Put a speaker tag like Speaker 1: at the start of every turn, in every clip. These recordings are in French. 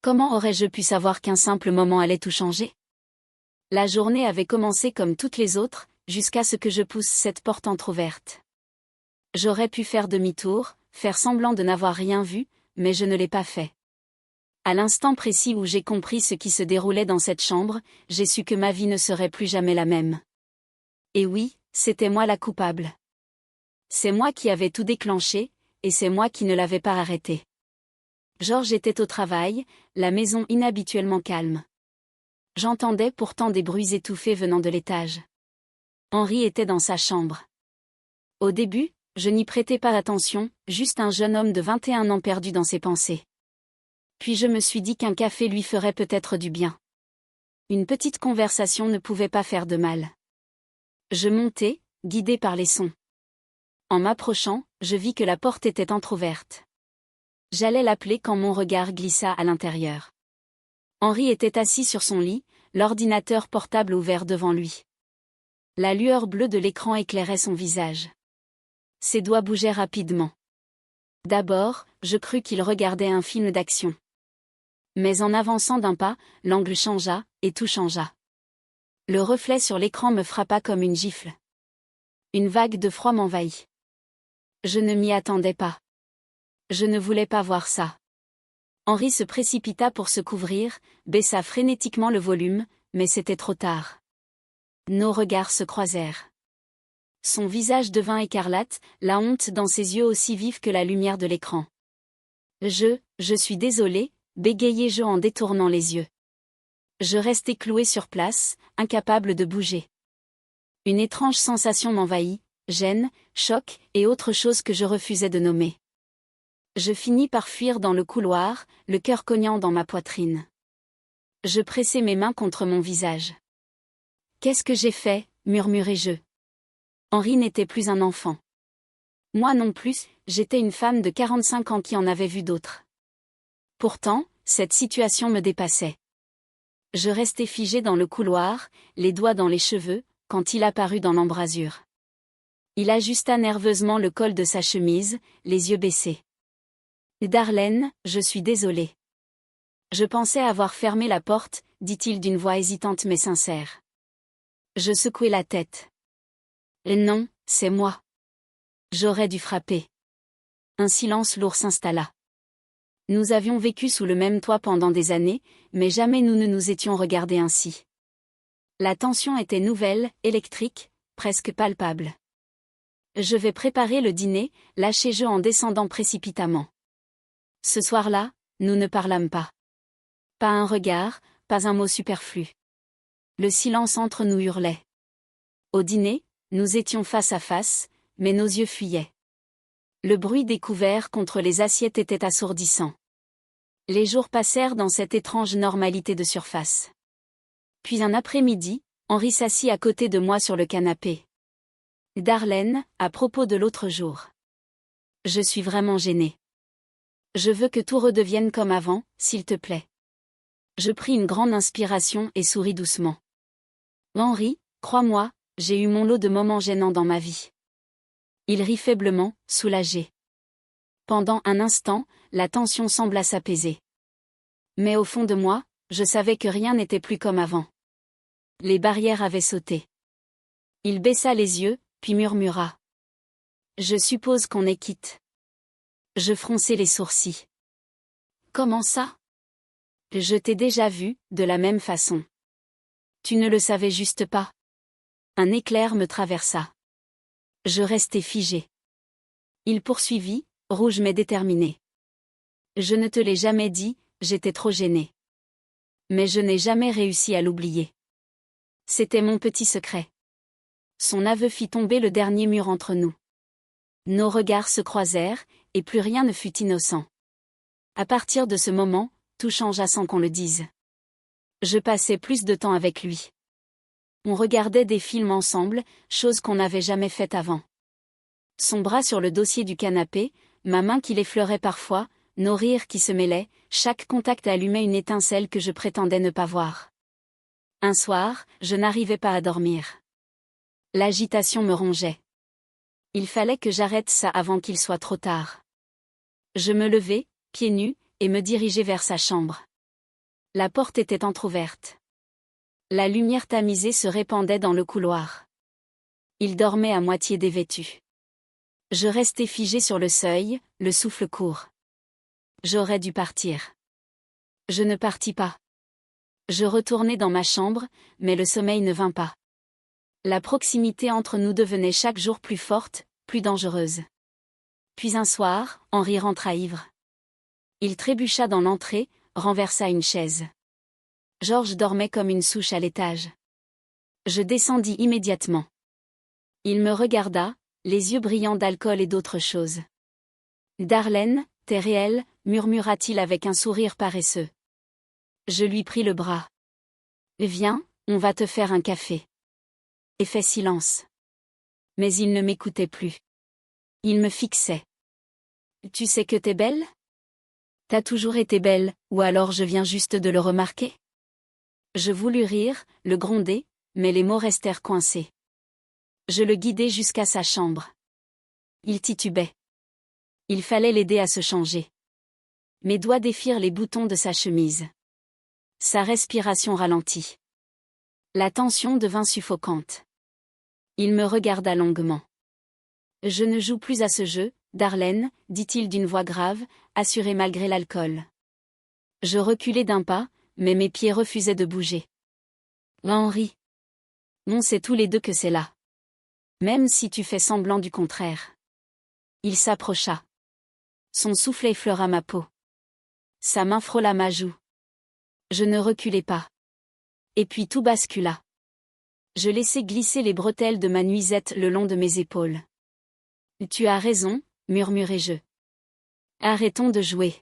Speaker 1: Comment aurais-je pu savoir qu'un simple moment allait tout changer? La journée avait commencé comme toutes les autres, jusqu'à ce que je pousse cette porte entr'ouverte. J'aurais pu faire demi-tour, faire semblant de n'avoir rien vu, mais je ne l'ai pas fait. À l'instant précis où j'ai compris ce qui se déroulait dans cette chambre, j'ai su que ma vie ne serait plus jamais la même. Et oui, c'était moi la coupable. C'est moi qui avais tout déclenché, et c'est moi qui ne l'avais pas arrêté. Georges était au travail, la maison inhabituellement calme. J'entendais pourtant des bruits étouffés venant de l'étage. Henri était dans sa chambre. Au début, je n'y prêtais pas attention, juste un jeune homme de 21 ans perdu dans ses pensées. Puis je me suis dit qu'un café lui ferait peut-être du bien. Une petite conversation ne pouvait pas faire de mal. Je montai, guidé par les sons. En m'approchant, je vis que la porte était entr'ouverte. J'allais l'appeler quand mon regard glissa à l'intérieur. Henri était assis sur son lit, l'ordinateur portable ouvert devant lui. La lueur bleue de l'écran éclairait son visage. Ses doigts bougeaient rapidement. D'abord, je crus qu'il regardait un film d'action. Mais en avançant d'un pas, l'angle changea, et tout changea. Le reflet sur l'écran me frappa comme une gifle. Une vague de froid m'envahit. Je ne m'y attendais pas. Je ne voulais pas voir ça. Henri se précipita pour se couvrir, baissa frénétiquement le volume, mais c'était trop tard. Nos regards se croisèrent. Son visage devint écarlate, la honte dans ses yeux aussi vifs que la lumière de l'écran. Je suis désolé, bégayai-je en détournant les yeux. Je restai cloué sur place, incapable de bouger. Une étrange sensation m'envahit, gêne, choc et autre chose que je refusais de nommer. Je finis par fuir dans le couloir, le cœur cognant dans ma poitrine. Je pressai mes mains contre mon visage. « Qu'est-ce que j'ai fait ?» murmurai-je. Henri n'était plus un enfant. Moi non plus, j'étais une femme de 45 ans qui en avait vu d'autres. Pourtant, cette situation me dépassait. Je restai figé dans le couloir, les doigts dans les cheveux, quand il apparut dans l'embrasure. Il ajusta nerveusement le col de sa chemise, les yeux baissés. « Darlene, je suis désolé. » Je pensais avoir fermé la porte, dit-il d'une voix hésitante mais sincère. Je secouai la tête. « Non, c'est moi. J'aurais dû frapper. » Un silence lourd s'installa. Nous avions vécu sous le même toit pendant des années, mais jamais nous ne nous étions regardés ainsi. La tension était nouvelle, électrique, presque palpable. « Je vais préparer le dîner », lâchai-je en descendant précipitamment. Ce soir-là, nous ne parlâmes pas. Pas un regard, pas un mot superflu. Le silence entre nous hurlait. Au dîner, nous étions face à face, mais nos yeux fuyaient. Le bruit des couverts contre les assiettes était assourdissant. Les jours passèrent dans cette étrange normalité de surface. Puis un après-midi, Henri s'assit à côté de moi sur le canapé. « Darlene, à propos de l'autre jour. Je suis vraiment gênée. Je veux que tout redevienne comme avant, s'il te plaît. » Je pris une grande inspiration et souris doucement. « Henri, crois-moi, j'ai eu mon lot de moments gênants dans ma vie. » Il rit faiblement, soulagé. Pendant un instant, la tension sembla s'apaiser. Mais au fond de moi, je savais que rien n'était plus comme avant. Les barrières avaient sauté. Il baissa les yeux, puis murmura. « Je suppose qu'on est quitte. » Je fronçai les sourcils. « Comment ça ? Je t'ai déjà vu, de la même façon. Tu ne le savais juste pas. » Un éclair me traversa. Je restai figé. Il poursuivit, rouge mais déterminé. « Je ne te l'ai jamais dit, j'étais trop gêné. Mais je n'ai jamais réussi à l'oublier. C'était mon petit secret. » Son aveu fit tomber le dernier mur entre nous. Nos regards se croisèrent, et plus rien ne fut innocent. À partir de ce moment, tout changea sans qu'on le dise. Je passais plus de temps avec lui. On regardait des films ensemble, chose qu'on n'avait jamais faite avant. Son bras sur le dossier du canapé, ma main qui l'effleurait parfois, nos rires qui se mêlaient, chaque contact allumait une étincelle que je prétendais ne pas voir. Un soir, je n'arrivais pas à dormir. L'agitation me rongeait. Il fallait que j'arrête ça avant qu'il soit trop tard. Je me levai, pieds nus, et me dirigeai vers sa chambre. La porte était entr'ouverte. La lumière tamisée se répandait dans le couloir. Il dormait à moitié dévêtu. Je restais figé sur le seuil, le souffle court. J'aurais dû partir. Je ne partis pas. Je retournai dans ma chambre, mais le sommeil ne vint pas. La proximité entre nous devenait chaque jour plus forte, plus dangereuse. Puis un soir, Henri rentra ivre. Il trébucha dans l'entrée, renversa une chaise. Georges dormait comme une souche à l'étage. Je descendis immédiatement. Il me regarda, les yeux brillants d'alcool et d'autre chose. « Darlène, t'es réelle » murmura-t-il avec un sourire paresseux. Je lui pris le bras. « Viens, on va te faire un café. » Et fait silence. Mais il ne m'écoutait plus. Il me fixait. « Tu sais que t'es belle ? T'as toujours été belle, ou alors je viens juste de le remarquer ?» Je voulus rire, le gronder, mais les mots restèrent coincés. Je le guidai jusqu'à sa chambre. Il titubait. Il fallait l'aider à se changer. Mes doigts défirent les boutons de sa chemise. Sa respiration ralentit. La tension devint suffocante. Il me regarda longuement. « Je ne joue plus à ce jeu, Darlène, dit-il d'une voix grave, assurée malgré l'alcool. » Je reculai d'un pas, mais mes pieds refusaient de bouger. « Henri. On sait tous les deux que c'est là. Même si tu fais semblant du contraire. » Il s'approcha. Son souffle effleura ma peau. Sa main frôla ma joue. Je ne reculai pas. Et puis tout bascula. Je laissai glisser les bretelles de ma nuisette le long de mes épaules. « Tu as raison, » murmurai-je. « Arrêtons de jouer. »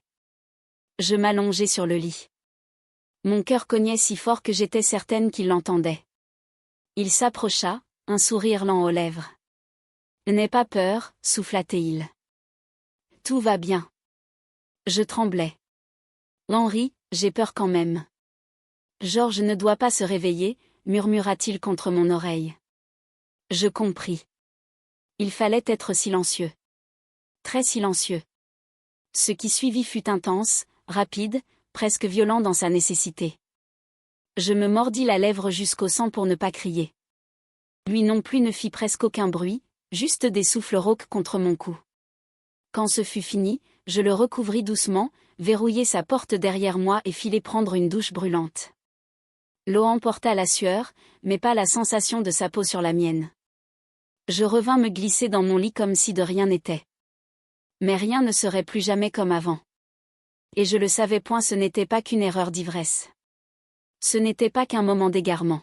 Speaker 1: Je m'allongeai sur le lit. Mon cœur cognait si fort que j'étais certaine qu'il l'entendait. Il s'approcha, un sourire lent aux lèvres. « N'aie pas peur, » souffla-t-il. « Tout va bien. » Je tremblais. « Henri, j'ai peur quand même. »« Georges ne doit pas se réveiller, » murmura-t-il contre mon oreille. Je compris. Il fallait être silencieux. Très silencieux. Ce qui suivit fut intense, rapide, presque violent dans sa nécessité. Je me mordis la lèvre jusqu'au sang pour ne pas crier. Lui non plus ne fit presque aucun bruit, juste des souffles rauques contre mon cou. Quand ce fut fini, je le recouvris doucement, verrouillai sa porte derrière moi et filai prendre une douche brûlante. L'eau emporta la sueur, mais pas la sensation de sa peau sur la mienne. Je revins me glisser dans mon lit comme si de rien n'était. Mais rien ne serait plus jamais comme avant. Et je le savais point, ce n'était pas qu'une erreur d'ivresse. Ce n'était pas qu'un moment d'égarement.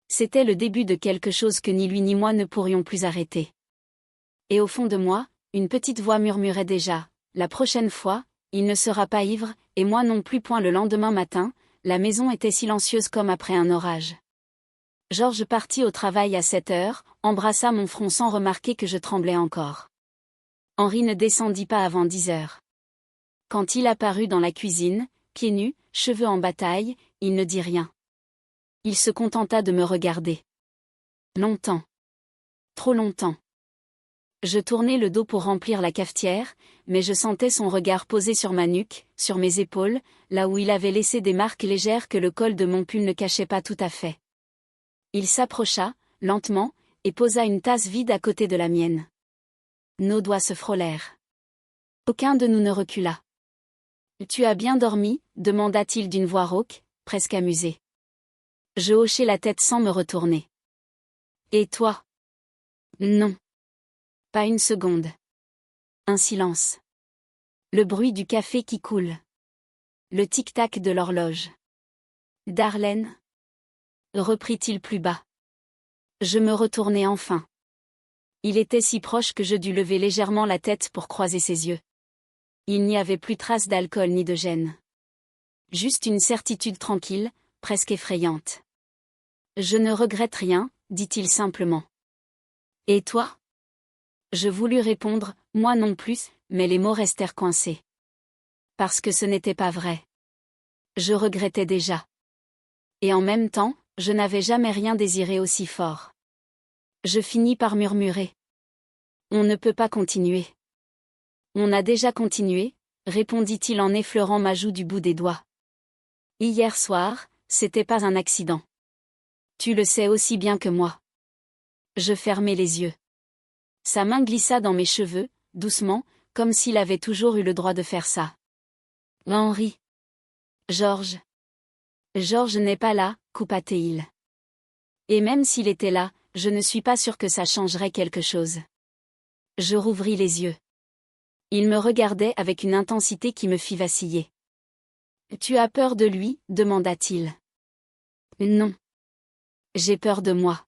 Speaker 1: C'était le début de quelque chose que ni lui ni moi ne pourrions plus arrêter. Et au fond de moi, une petite voix murmurait déjà, « La prochaine fois, il ne sera pas ivre, et moi non plus point. » Le lendemain matin, la maison était silencieuse comme après un orage. Georges partit au travail à 7 heures, embrassa mon front sans remarquer que je tremblais encore. Henri ne descendit pas avant 10 heures. Quand il apparut dans la cuisine, pieds nus, cheveux en bataille, il ne dit rien. Il se contenta de me regarder. Longtemps. Trop longtemps. Je tournai le dos pour remplir la cafetière, mais je sentais son regard posé sur ma nuque, sur mes épaules, là où il avait laissé des marques légères que le col de mon pull ne cachait pas tout à fait. Il s'approcha, lentement, et posa une tasse vide à côté de la mienne. Nos doigts se frôlèrent. Aucun de nous ne recula. « Tu as bien dormi ?» demanda-t-il d'une voix rauque, presque amusée. Je hochai la tête sans me retourner. « Et toi ?» ?»« Non. » Pas une seconde. Un silence. Le bruit du café qui coule. Le tic-tac de l'horloge. « Darlène ?» reprit-il plus bas. Je me retournai enfin. Il était si proche que je dus lever légèrement la tête pour croiser ses yeux. Il n'y avait plus trace d'alcool ni de gêne. Juste une certitude tranquille, presque effrayante. « Je ne regrette rien, » dit-il simplement. « Et toi ?» Je voulus répondre, moi non plus, mais les mots restèrent coincés. Parce que ce n'était pas vrai. Je regrettais déjà. Et en même temps, je n'avais jamais rien désiré aussi fort. Je finis par murmurer. « On ne peut pas continuer. » « On a déjà continué, » répondit-il en effleurant ma joue du bout des doigts. Hier soir, c'était pas un accident. Tu le sais aussi bien que moi. Je fermai les yeux. Sa main glissa dans mes cheveux, doucement, comme s'il avait toujours eu le droit de faire ça. Henri. Georges. Georges n'est pas là, coupa-t-il. Et même s'il était là, je ne suis pas sûre que ça changerait quelque chose. Je rouvris les yeux. Il me regardait avec une intensité qui me fit vaciller. Tu as peur de lui, demanda-t-il. Non. J'ai peur de moi.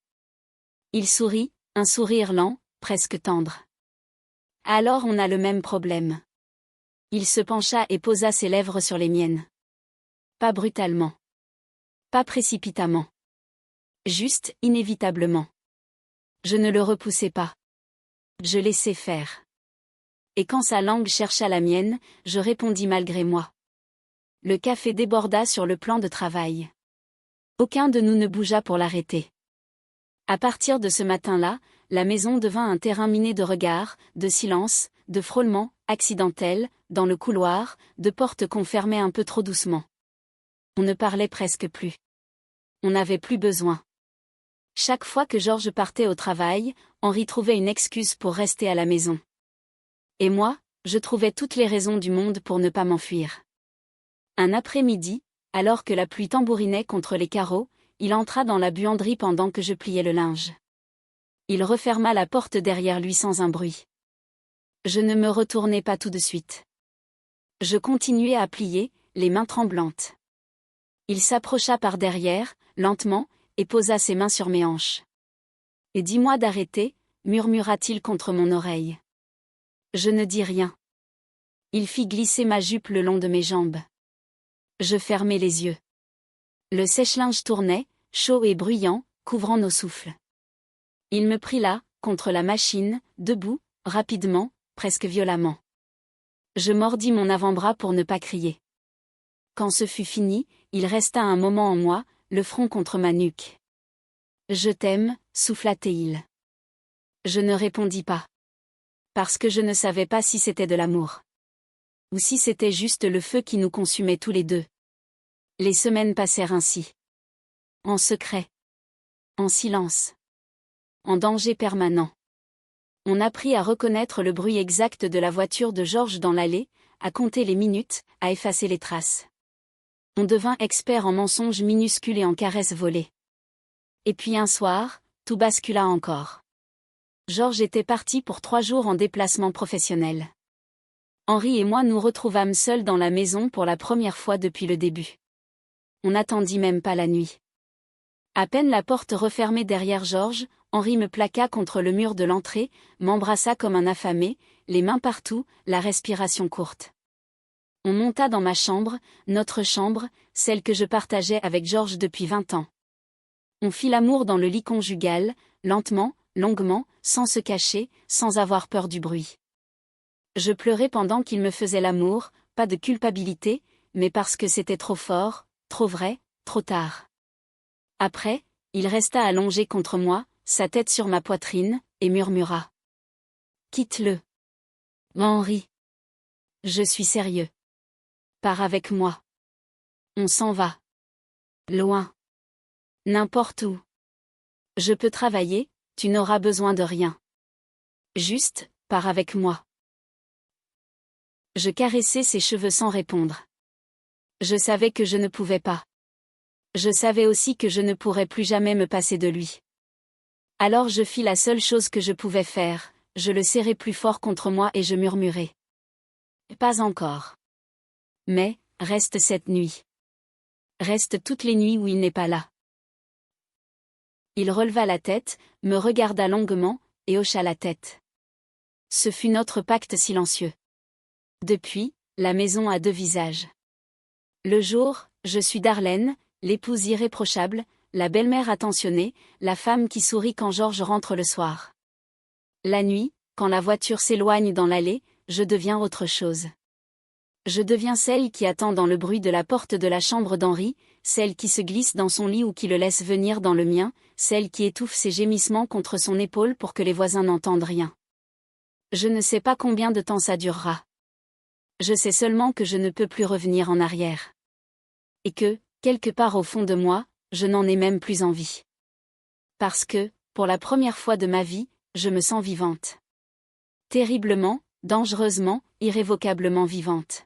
Speaker 1: Il sourit, un sourire lent, presque tendre. Alors on a le même problème. Il se pencha et posa ses lèvres sur les miennes. Pas brutalement. Pas précipitamment. Juste, inévitablement. Je ne le repoussai pas. Je laissai faire. Et quand sa langue chercha la mienne, je répondis malgré moi. Le café déborda sur le plan de travail. Aucun de nous ne bougea pour l'arrêter. À partir de ce matin-là, la maison devint un terrain miné de regards, de silence, de frôlements, accidentels, dans le couloir, de portes qu'on fermait un peu trop doucement. On ne parlait presque plus. On n'avait plus besoin. Chaque fois que Georges partait au travail, Henri trouvait une excuse pour rester à la maison. Et moi, je trouvais toutes les raisons du monde pour ne pas m'enfuir. Un après-midi, alors que la pluie tambourinait contre les carreaux, il entra dans la buanderie pendant que je pliais le linge. Il referma la porte derrière lui sans un bruit. Je ne me retournai pas tout de suite. Je continuai à plier, les mains tremblantes. Il s'approcha par derrière, lentement, et posa ses mains sur mes hanches. « Et dis-moi d'arrêter, murmura-t-il contre mon oreille. Je ne dis rien. Il fit glisser ma jupe le long de mes jambes. Je fermai les yeux. Le sèche-linge tournait, chaud et bruyant, couvrant nos souffles. Il me prit là, contre la machine, debout, rapidement, presque violemment. Je mordis mon avant-bras pour ne pas crier. Quand ce fut fini, il resta un moment en moi, le front contre ma nuque. « Je t'aime », souffla-t-il. Je ne répondis pas. Parce que je ne savais pas si c'était de l'amour. Ou si c'était juste le feu qui nous consumait tous les deux. Les semaines passèrent ainsi. En secret. En silence. En danger permanent. On apprit à reconnaître le bruit exact de la voiture de Georges dans l'allée, à compter les minutes, à effacer les traces. On devint expert en mensonges minuscules et en caresses volées. Et puis un soir, tout bascula encore. Georges était parti pour 3 jours en déplacement professionnel. Henri et moi nous retrouvâmes seuls dans la maison pour la première fois depuis le début. On n'attendit même pas la nuit. À peine la porte refermée derrière Georges, Henri me plaqua contre le mur de l'entrée, m'embrassa comme un affamé, les mains partout, la respiration courte. On monta dans ma chambre, notre chambre, celle que je partageais avec Georges depuis 20 ans. On fit l'amour dans le lit conjugal, lentement, longuement, sans se cacher, sans avoir peur du bruit. Je pleurais pendant qu'il me faisait l'amour, pas de culpabilité, mais parce que c'était trop fort, trop vrai, trop tard. Après, il resta allongé contre moi, sa tête sur ma poitrine, et murmura. « Quitte-le. Henri. Je suis sérieux. Pars avec moi. On s'en va. Loin. N'importe où. Je peux travailler, tu n'auras besoin de rien. Juste, pars avec moi. » Je caressai ses cheveux sans répondre. Je savais que je ne pouvais pas. Je savais aussi que je ne pourrais plus jamais me passer de lui. Alors je fis la seule chose que je pouvais faire, je le serrai plus fort contre moi et je murmurai. Pas encore. Mais, reste cette nuit. Reste toutes les nuits où il n'est pas là. Il releva la tête, me regarda longuement, et hocha la tête. Ce fut notre pacte silencieux. Depuis, la maison a 2 visages. Le jour, je suis Darlène, l'épouse irréprochable, la belle-mère attentionnée, la femme qui sourit quand Georges rentre le soir. La nuit, quand la voiture s'éloigne dans l'allée, je deviens autre chose. Je deviens celle qui attend dans le bruit de la porte de la chambre d'Henri, celle qui se glisse dans son lit ou qui le laisse venir dans le mien, celle qui étouffe ses gémissements contre son épaule pour que les voisins n'entendent rien. Je ne sais pas combien de temps ça durera. Je sais seulement que je ne peux plus revenir en arrière. Et que, quelque part au fond de moi, je n'en ai même plus envie. Parce que, pour la première fois de ma vie, je me sens vivante. Terriblement, dangereusement, irrévocablement vivante.